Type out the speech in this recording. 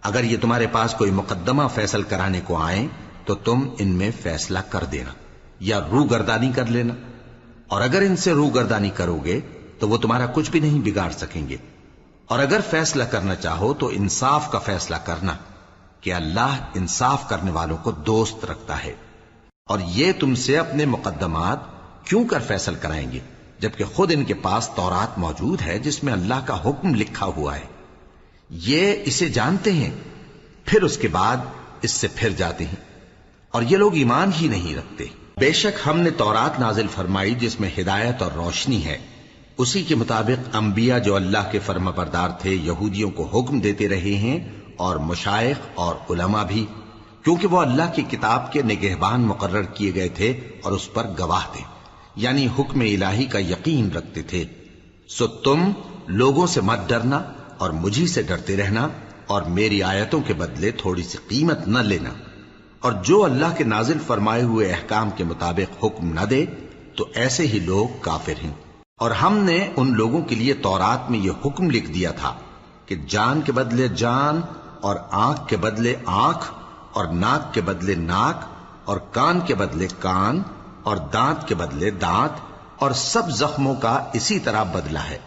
اگر یہ تمہارے پاس کوئی مقدمہ فیصل کرانے کو آئیں تو تم ان میں فیصلہ کر دینا یا روگردانی کر لینا، اور اگر ان سے روگردانی کرو گے تو وہ تمہارا کچھ بھی نہیں بگاڑ سکیں گے۔ اور اگر فیصلہ کرنا چاہو تو انصاف کا فیصلہ کرنا کہ اللہ انصاف کرنے والوں کو دوست رکھتا ہے۔ اور یہ تم سے اپنے مقدمات کیوں کر فیصل کرائیں گے جبکہ خود ان کے پاس تورات موجود ہے جس میں اللہ کا حکم لکھا ہوا ہے۔ یہ اسے جانتے ہیں، پھر اس کے بعد اس سے پھر جاتے ہیں، اور یہ لوگ ایمان ہی نہیں رکھتے۔ بے شک ہم نے تورات نازل فرمائی جس میں ہدایت اور روشنی ہے، اسی کے مطابق انبیاء جو اللہ کے فرما بردار تھے یہودیوں کو حکم دیتے رہے ہیں، اور مشائخ اور علماء بھی، کیونکہ وہ اللہ کی کتاب کے نگہبان مقرر کیے گئے تھے اور اس پر گواہ تھے، یعنی حکم الہی کا یقین رکھتے تھے۔ سو تم لوگوں سے مت ڈرنا اور مجھی سے ڈرتے رہنا، اور میری آیتوں کے بدلے تھوڑی سی قیمت نہ لینا، اور جو اللہ کے نازل فرمائے ہوئے احکام کے مطابق حکم نہ دے تو ایسے ہی لوگ کافر ہیں۔ اور ہم نے ان لوگوں کے لیے تورات میں یہ حکم لکھ دیا تھا کہ جان کے بدلے جان، اور آنکھ کے بدلے آنکھ، اور ناک کے بدلے ناک، اور کان کے بدلے کان، اور دانت کے بدلے دانت، اور سب زخموں کا اسی طرح بدلہ ہے۔